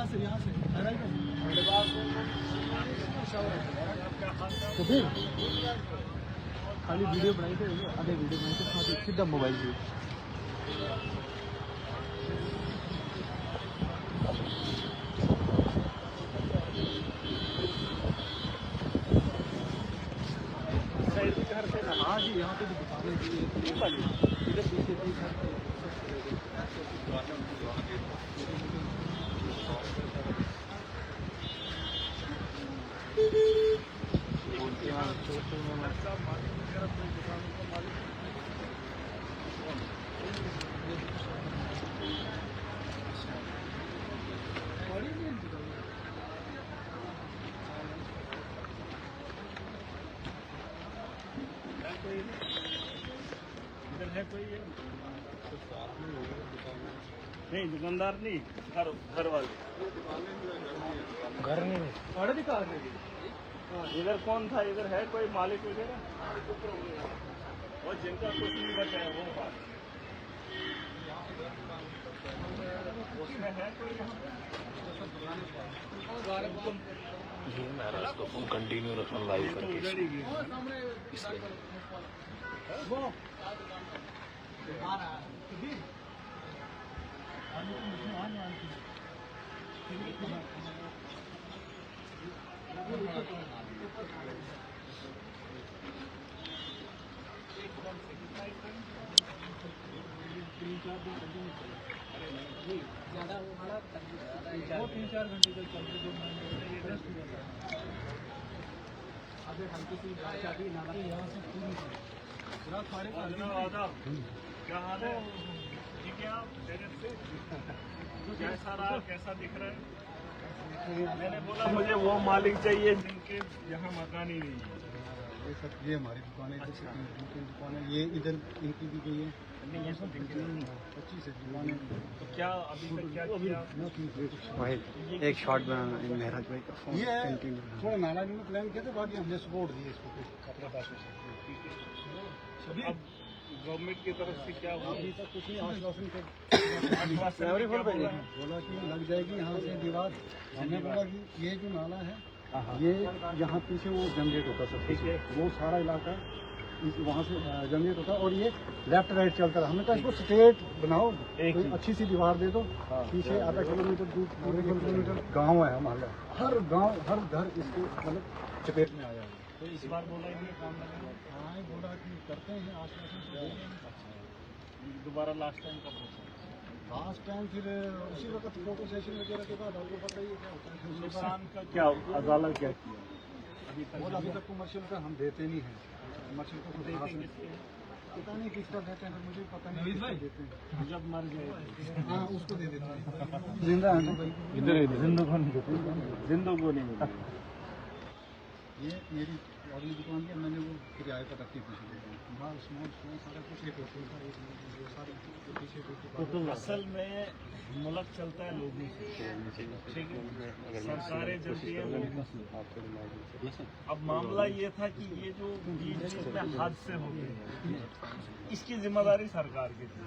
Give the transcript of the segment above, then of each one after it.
तो फिर खाली वीडियो बनाई थे, आधे वीडियो बनाई थे, साथ ही सीधा मोबाइल से। हाँ जी, यहाँ पे भी दुकानें थी, इधर पीछे थी इधर है कोई नहीं, दुकानदार नहीं, घर वाले घर नहीं है, दिखा इधर कौन था, इधर है कोई मालिक वगैरह, और जिनका कुछ नहीं बचा है वो बात उसमें है कोई। जी महाराज को फोन कंटिन्यू रखना लाइव करके इसलिए ज्यादा वो वाला 3-4 घंटे तक चलते, 2 घंटे रेस्ट हुआ था। अब एक हल्की सी चाबी नाला यहाँ से पूरी क्या हाल है, ठीक है आप खैरियत से, कैसा रहा, कैसा दिख रहा है? मैंने बोला मुझे वो मालिक चाहिए जिनके यहाँ मकान ही नहीं है। ये सब, ये हमारी दुकान है, जैसे दुकान है, ये इधर इनकी भी गई है, ये सब दिख रहा है। 25 दुकान है। तो क्या अभी तक क्या किया? भाई एक शॉट बनाना है महराज भाई का फोन ये है, कंटिन्यू थोड़ा नाला इन्होंने प्लान किया था, बाकी हमने सपोर्ट दिए इसको अपने पास से। अब गवर्नमेंट की तरफ से क्या हुआ? अभी तक कुछ नहीं, आश्वासन बोला कि लग जाएगी यहाँ से दीवार। हमने बोला कि ये जो नाला है, ये यहाँ पीछे वो जनरेट होता सब, ठीक है, वो सारा इलाका वहाँ से जनरेट होता, और ये लेफ्ट राइट चलता रहा। हमने कहा इसको स्ट्रेट बनाओ, कोई अच्छी सी दीवार दे दो, पीछे आधा किलोमीटर दूर, 1 किलोमीटर गाँव है हमारा, हर गाँव हर घर इसके मतलब चपेट में आया है। तो इस बार बोला ही नहीं काम लगेगा। हाँ, बोला कि करते हैं, आश्वासन तो देंगे। दोबारा लास्ट टाइम कब होगा? लास्ट टाइम फिर उसी वक्त फोटो सेशन वगैरह के बाद आपको पता ही है क्या होता है। नुकसान का क्या अदालत क्या किया अभी तक कमर्शियल का हम देते नहीं हैं, कमर्शियल को खुद हाथ में पता नहीं किसका देते हैं, मुझे पता नहीं किसका देते हैं। जब मर गए हाँ, उसको दे देते हैं, जिंदा है ना भाई, इधर जिंदों को नहीं देते, जिंदों को नहीं मिलता। ये मेरी अगली दुकान की मैंने वो किराए पर रखी थी, उसमें सारा कुछ एक तो असल में मुल्क चलता है लोगों से, ठीक है, सरकारें चलती है। अब मामला ये था कि ये जो बीच में हादसे होते हैं, इसकी जिम्मेदारी सरकार की थी।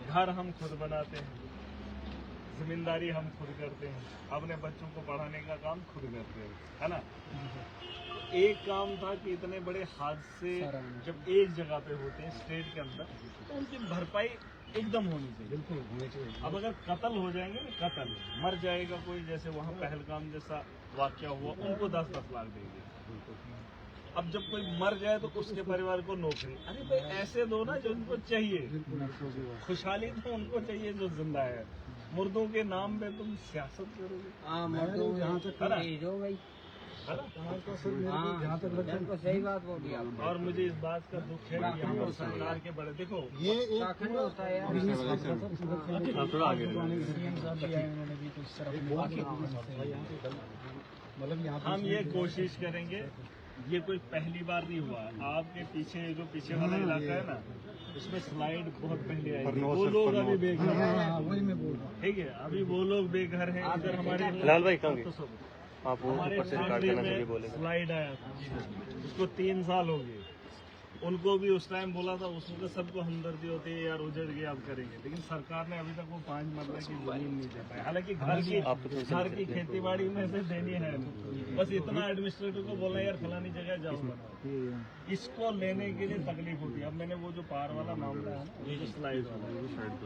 घर हम खुद बनाते हैं, जिम्मेदारी हम खुद करते हैं, अपने बच्चों को पढ़ाने का काम खुद करते हैं, है ना। एक काम था कि इतने बड़े हादसे जब एक जगह पे होते हैं स्टेट के अंदर, तो उनकी भरपाई एकदम होनी चाहिए, बिल्कुल होनी चाहिए। अब अगर कत्ल हो जाएंगे ना, कत्ल मर जाएगा कोई, जैसे वहाँ पहलगाम जैसा वाकया हुआ, उनको 10-10 लाख देंगे। अब जब कोई मर जाए तो उसके परिवार को नौकरी, अरे भाई ऐसे दो ना जो उनको चाहिए, खुशहाली तो उनको चाहिए जो जिंदा है। मुर्दों के नाम पे तुम सियासत करोगे, जहाँ तक है जहाँ तक लगता है सही बात बोली आप। और मुझे इस बात का दुख है कि यहाँ पर सरकार के बड़े, देखो ये एक होता है यार, मतलब यहाँ हम ये कोशिश करेंगे, ये कोई पहली बार नहीं हुआ। आपके पीछे जो पीछे वाला इलाका है ना, उसमें स्लाइड बहुत पहले आई थी, वो लोग अभी बेघर हैं, वही मैं बोल रहा हूँ। ठीक है, अभी वो लोग बेघर हैं। इधर हमारे लाल भाई कहाँ गए? तो आप वो हमारे ऊपर से रिकॉर्ड करना चाहिए बोले। स्लाइड आया था, उसको 3 साल हो गए, उनको भी उस टाइम बोला था, उस वक्त सबको हमदर्दी होती है यार उजड़ गए अब करेंगे, लेकिन सरकार ने अभी तक वो 5 मरले की जमीन नहीं दे पाई। हालांकि घर की खेती बाड़ी में से देनी है, बस इतना एडमिनिस्ट्रेटर को बोलना यार फलानी जगह जाओ बनाओ, इसको लेने के लिए तकलीफ होती है। अब मैंने वो जो पार वाला मामला है ना, जो स्लाइड वाला,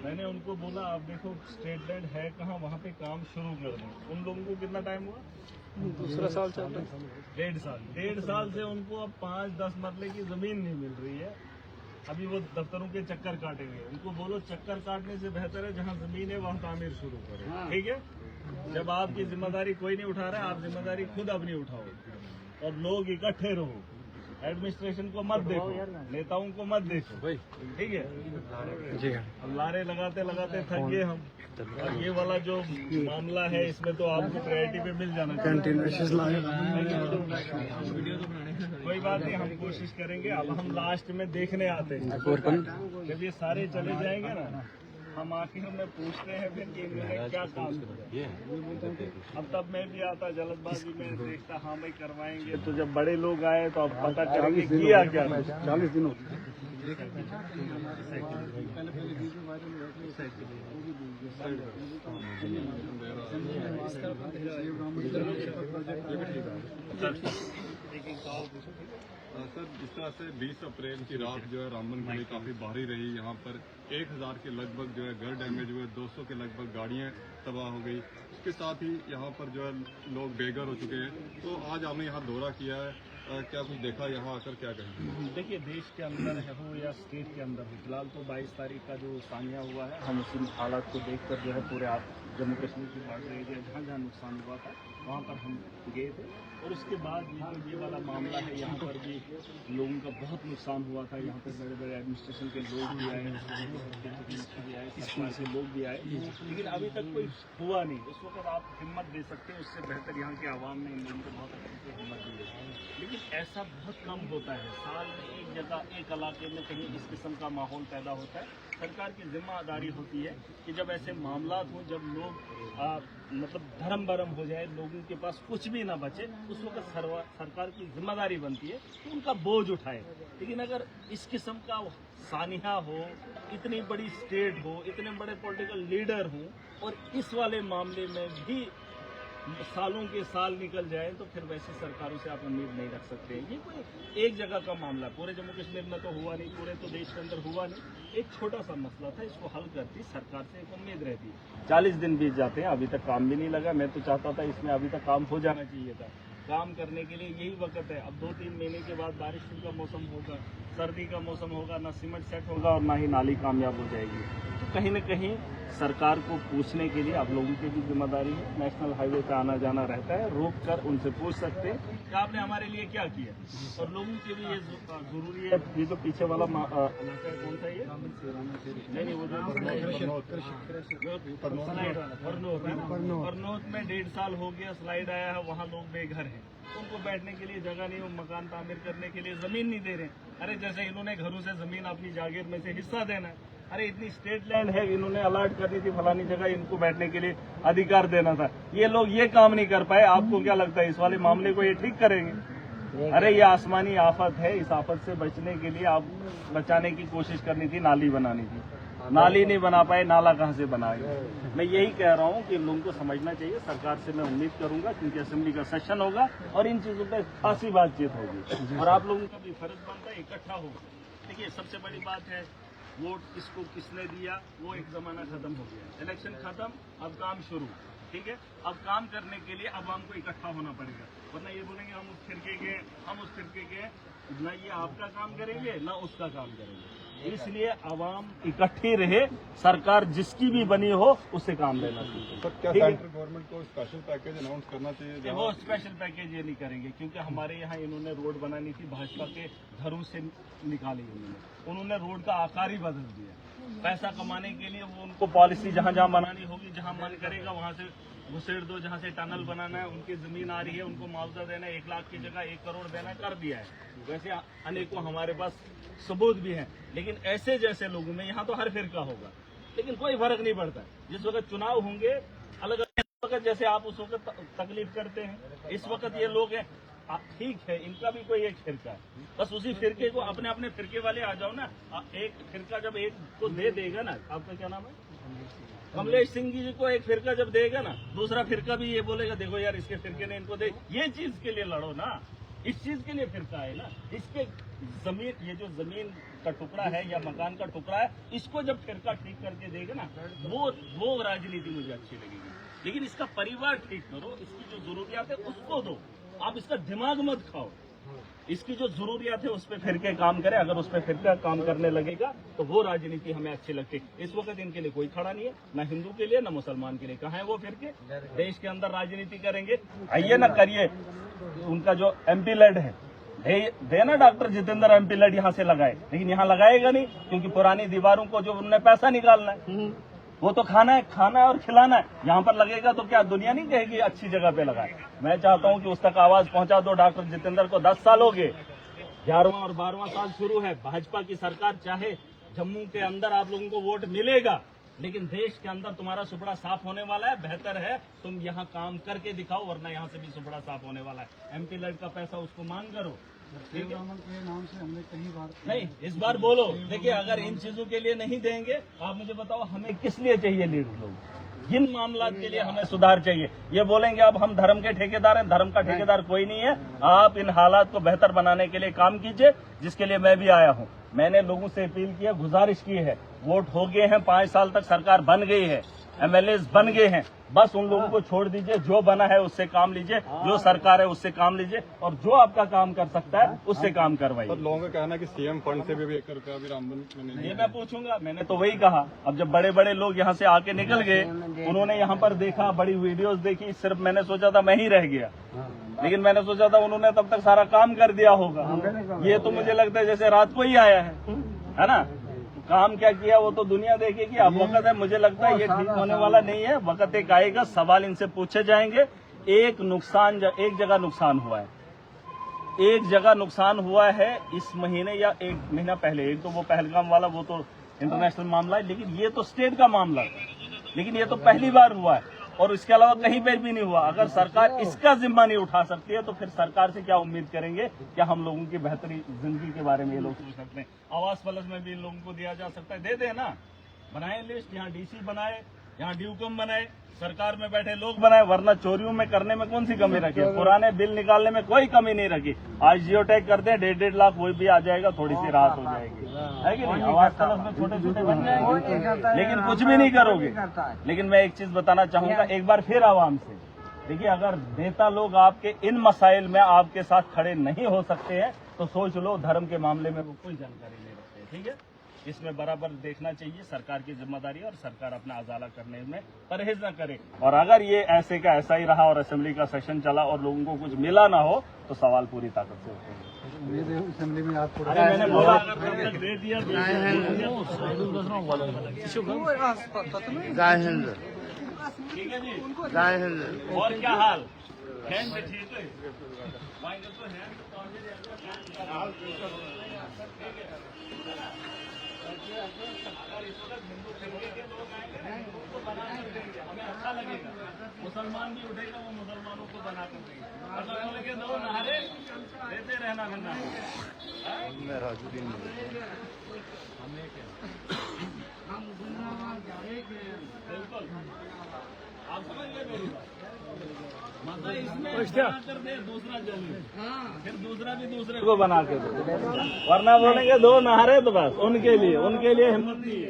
मैंने उनको बोला आप देखो स्टेट लैंड है कहाँ, वहाँ पे काम शुरू कर दें। उन लोगों को कितना टाइम हुआ, दूसरा साल चल रहा है, 1.5 साल से उनको अब 5-10 मरले की जमीन नहीं मिल रही है। अभी वो दफ्तरों के चक्कर काटेंगे, उनको बोलो चक्कर काटने से बेहतर है जहाँ जमीन है वहाँ तामीर शुरू करो, ठीक है। जब आपकी जिम्मेदारी कोई नहीं उठा रहा है, आप जिम्मेदारी खुद अपनी उठाओ और लोग इकट्ठे रहो। एडमिनिस्ट्रेशन को मत देखो, नेताओं को मत देखो, ठीक है जी। अब लारे लगाते लगाते थक गए हम। और ये वाला जो मामला है इसमें तो आपको प्रायोरिटी पे मिल जाना चाहिए। कोई बात नहीं, हम कोशिश करेंगे। अब हम लास्ट में देखने आते हैं, जब ये सारे चले जाएंगे ना, हम आखिर में पूछते हैं फिर कि इन्होंने क्या काम किया। अब तब मैं भी आता जल्दबाजी में, देखता हाँ भाई करवाएंगे, तो जब बड़े लोग आए तो अब पता करेंगे किया क्या। 40 दिन हो सर, जिस तरह से 20 अप्रैल की रात जो है रामबन गली काफी भारी रही, यहाँ पर 1000 के लगभग जो है घर डैमेज हुए, 200 के लगभग गाड़ियाँ तबाह हो गई। इसके साथ ही यहाँ पर जो है लोग बेघर हो चुके हैं। तो आज हमने यहाँ दौरा किया है, क्या कुछ देखा यहाँ आकर, क्या कहेंगे? देखिए देश के अंदर हो या स्टेट के अंदर हो, फिलहाल तो 22 तारीख का जो सानिया हुआ है, हम उसी हालात को देखकर जो है पूरे जम्मू कश्मीर की बॉर्डर एरिया जहाँ जहाँ नुकसान हुआ था वहाँ पर हम गए थे। और उसके बाद ये वाला मामला है, यहाँ पर भी लोगों का बहुत नुकसान हुआ था। यहाँ पर बड़े बड़े एडमिनिस्ट्रेशन के लोग भी आए, सरकार के लोग भी आए, लेकिन अभी तक कोई हुआ नहीं। उस वक्त आप हिम्मत दे सकते हैं, उससे बेहतर यहाँ के आवाम ने इन लोगों को बहुत अच्छे से हिम्मत दी है। लेकिन ऐसा बहुत कम होता है, साल में एक जगह एक इलाके में कहीं इस किस्म का माहौल पैदा होता है। सरकार की जिम्मेदारी होती है कि जब ऐसे मामला हों, जब लोग मतलब धर्म बरम हो जाए, लोगों के पास कुछ भी ना बचे, उस वक्त सरकार की जिम्मेदारी बनती है कि उनका बोझ उठाए। लेकिन अगर इस किस्म का सानिया हो, इतनी बड़ी स्टेट हो, इतने बड़े पॉलिटिकल लीडर हों और इस वाले मामले में भी सालों के साल निकल जाए, तो फिर वैसी सरकारों से आप उम्मीद नहीं रख सकते। ये कोई एक जगह का मामला, पूरे जम्मू कश्मीर में तो हुआ नहीं, पूरे तो देश के अंदर हुआ नहीं। एक छोटा सा मसला था, इसको हल करती सरकार से एक उम्मीद रहती। 40 दिन बीत जाते हैं, अभी तक काम भी नहीं लगा। मैं तो चाहता था इसमें अभी तक काम हो जाना चाहिए था। काम करने के लिए यही वक्त है। अब 2-3 महीने के बाद बारिश का मौसम होगा, सर्दी का मौसम होगा, ना सीमेंट सेट होगा और ना ही नाली कामयाब हो जाएगी। तो कहीं न कहीं सरकार को पूछने के लिए आप लोगों की भी जिम्मेदारी है। नेशनल हाईवे पे आना जाना रहता है, रोक कर उनसे पूछ सकते हैं कि आपने हमारे लिए क्या किया। और लोगों के लिए ये जरूरी है। ये जो पीछे वाला इलाका है, कौन सा ये? नहीं, वो परनौत में 1.5 साल हो गया स्लाइड आया है, वहाँ लोग बेघर हैं, उनको बैठने के लिए जगह नहीं, वो मकान तामीर करने के लिए जमीन नहीं दे रहे। अरे जैसे इन्होंने घरों से जमीन अपनी जागीर में से हिस्सा देना है, अरे इतनी स्टेट लैंड है, इन्होंने अलॉट करनी थी फलानी जगह, इनको बैठने के लिए अधिकार देना था। ये लोग ये काम नहीं कर पाए। आपको क्या लगता है इस वाले मामले को ये ठीक करेंगे? अरे ये आसमानी आफत है, इस आफत से बचने के लिए आप बचाने की कोशिश करनी थी, नाली बनानी थी, नाली नहीं बना पाए, नाला कहाँ से बनाएगा? मैं यही कह रहा हूँ कि इन लोगों को समझना चाहिए। सरकार से मैं उम्मीद करूंगा क्योंकि असेंबली का सेशन होगा और इन चीजों पर खासी बातचीत होगी और आप लोगों का भी फर्ज बनता है इकट्ठा हो। देखिए सबसे बड़ी बात है, वोट किसको किसने दिया वो एक जमाना खत्म हो गया, इलेक्शन खत्म, अब काम शुरू, ठीक है। अब काम करने के लिए आवाम को इकट्ठा होना पड़ेगा, वरना ये बोलेंगे हम उस फिरके के, हम उस फिरके के, ना ये आपका काम करेंगे ना उसका काम करेंगे। इसलिए आवाम इकट्ठी रहे, सरकार जिसकी भी बनी हो उससे काम लेना चाहिए। सर, क्या सेंट्रल गवर्नमेंट को स्पेशल पैकेज अनाउंस करना चाहिए? वो स्पेशल पैकेज ये नहीं करेंगे क्योंकि हमारे यहाँ इन्होंने रोड बनानी थी, भाजपा के घरों से निकाली उन्होंने रोड का आकार ही बदल दिया। पैसा कमाने के लिए वो उनको पॉलिसी जहाँ जहाँ बनानी होगी, जहाँ मन करेगा वहाँ से घुसेड़ दो, जहाँ से टनल बनाना है, उनकी जमीन आ रही है, उनको मुआवजा देना है, 1 लाख की जगह 1 करोड़ देना कर दिया है। वैसे अनेकों हमारे पास सबूत भी हैं, लेकिन ऐसे जैसे लोगों में यहाँ तो हर फिरका होगा, लेकिन कोई फर्क नहीं पड़ता। जिस वक्त चुनाव होंगे अलग अलग वक्त, जैसे आप उस वक्त तकलीफ करते हैं, इस वक्त ये लोग हैं। ठीक है, इनका भी कोई एक फिरका है, बस उसी फिरके को अपने अपने फिरके वाले आ जाओ ना। एक फिरका जब एक को दे देगा ना, आपका क्या नाम है, कमलेश सिंह जी को एक फिरका जब देगा ना, दूसरा फिरका भी ये बोलेगा देखो यार इसके फिरके ने इनको दे। ये चीज के लिए लड़ो ना, इस चीज के लिए फिरका है ना। इसके जमीन, ये जो जमीन का टुकड़ा है या मकान का टुकड़ा है, इसको जब फिरका ठीक करके देगा ना, वो राजनीति मुझे अच्छी लगेगी। लेकिन इसका परिवार ठीक करो, इसकी जो जरूरियात है उसको दो, आप इसका दिमाग मत खाओ। इसकी जो जरूरियात है उस पर फिर के काम करे, अगर उस पर फिर का काम करने लगेगा तो वो राजनीति हमें अच्छी लगती है। इस वक्त इनके लिए कोई खड़ा नहीं है, ना हिंदू के लिए ना मुसलमान के लिए। कहाँ है वो फिर के देश के अंदर राजनीति करेंगे? आइए ना करिए। उनका जो एमपी लेड है, देना डॉक्टर जितेंद्र एमपी लेड यहाँ से लगाए, लेकिन यहाँ लगाएगा नहीं, क्योंकि पुरानी दीवारों को जो उन्होंने पैसा निकालना है वो तो खाना है और खिलाना है। यहाँ पर लगेगा तो क्या दुनिया नहीं कहेगी अच्छी जगह पे लगाए? मैं चाहता हूँ कि उस तक आवाज पहुंचा दो। डॉक्टर जितेंद्र को 10 साल हो गए, 11वां और 12वां साल शुरू है। भाजपा की सरकार चाहे जम्मू के अंदर आप लोगों को वोट मिलेगा, लेकिन देश के अंदर तुम्हारा सुपड़ा साफ होने वाला है। बेहतर है तुम यहाँ काम करके दिखाओ, वरना यहाँ से भी सुपड़ा साफ होने वाला है। एमपी लेड का पैसा उसको मांग करो। रामन के नाम से हमने कई बार नहीं, इस बार बोलो। देखिए, अगर इन चीजों के लिए नहीं देंगे, आप मुझे बताओ हमें किस लिए चाहिए लीडर लोग? जिन मामला के लिए हमें सुधार चाहिए, ये बोलेंगे अब हम धर्म के ठेकेदार हैं। धर्म का ठेकेदार कोई नहीं है। आप इन हालात को बेहतर बनाने के लिए काम कीजिए, जिसके लिए मैं भी आया हूँ। मैंने लोगों से अपील की है, गुजारिश की है। वोट हो गए हैं, 5 साल तक सरकार बन गई है, एमएलए बन गए हैं, बस उन लोगों को छोड़ दीजिए। जो बना है उससे काम लीजिए, जो सरकार है उससे काम लीजिए, और जो आपका काम कर सकता है उससे काम करवाइए। लोगों का कहना है कि सीएम फंड से भी 1 रुपया भी रामबन में नहीं। ये मैं पूछूंगा, मैंने तो वही कहा। अब जब बड़े बड़े लोग यहाँ से आके निकल गए, उन्होंने यहाँ पर देखा, बड़ी वीडियोस देखी, सिर्फ मैंने सोचा था मैं ही रह गया, लेकिन मैंने सोचा था उन्होंने तब तक सारा काम कर दिया होगा। ये तो मुझे लगता है जैसे रात को ही आया है ना। काम क्या किया वो तो दुनिया देखेगी। अब वक्त है, मुझे लगता है ये ठीक होने वाला नहीं है। वक्त एक आएगा, सवाल इनसे पूछे जाएंगे। एक जगह नुकसान हुआ है, एक जगह नुकसान हुआ है इस महीने या 1 महीना पहले। एक तो वो पहलगाम वाला, वो तो इंटरनेशनल मामला है, लेकिन ये तो स्टेट का मामला है। लेकिन ये तो पहली बार हुआ है, और इसके अलावा कहीं पर भी नहीं हुआ। अगर सरकार इसका जिम्मा नहीं उठा सकती है तो फिर सरकार से क्या उम्मीद करेंगे? क्या हम लोगों की बेहतरी जिंदगी के बारे में ये लोग सोच सकते हैं? आवास प्लस में भी इन लोगों को दिया जा सकता है, दे देना। बनाए लिस्ट, यहाँ डीसी बनाए, यहाँ ड्यूकम बनाए, सरकार में बैठे लोग बनाए, वरना चोरियों में करने में कौन सी कमी रखी है? पुराने बिल निकालने में कोई कमी नहीं रखी। आज जियो टैग करते हैं, 1.5 लाख वो भी आ जाएगा, थोड़ी सी राहत हो जाएगी, है कि नहीं? आवास प्लस में छोटे छोटे बन जाएंगे, लेकिन कुछ भी नहीं करोगे। लेकिन मैं एक चीज बताना चाहूंगा एक बार फिर आवाम से, देखिए, अगर नेता लोग आपके इन मसाइल में आपके साथ खड़े नहीं हो सकते हैं तो सोच लो धर्म के मामले में वो कोई जानकारी नहीं रखते। ठीक है, इसमें बराबर देखना चाहिए सरकार की जिम्मेदारी, और सरकार अपना अजाला करने में परहेज न करे। और अगर ये ऐसे का ऐसा ही रहा और असेंबली का सेशन चला और लोगों को कुछ मिला ना हो तो सवाल पूरी ताकत से उठेंगे। असेंबली में आप अरे मैंने बोला अगर तब तक दे दिया तो जय हिंद। ठीक है जी। जय हिंद। और क्या हाल? हैंड ठीक है, तो हैंड अगर इस वक्त हिंदू तरीके के लोग आएंगे ना, हिंदुओं को बना कर देंगे, हमें अच्छा लगेगा। मुसलमान भी उठेगा, वो मुसलमानों को बना कर देंगे। मतलब बोलेंगे दो नहारे देते रहना गंगा। बिल्कुल, आप समझ गए मेरी बात। मतलब इसमें बना कर दे, दूसरा जल फिर दूसरा भी दूसरे को बना के दो, वरना बोलेंगे दो नहारे तो बस उनके लिए हिम्मत नहीं है।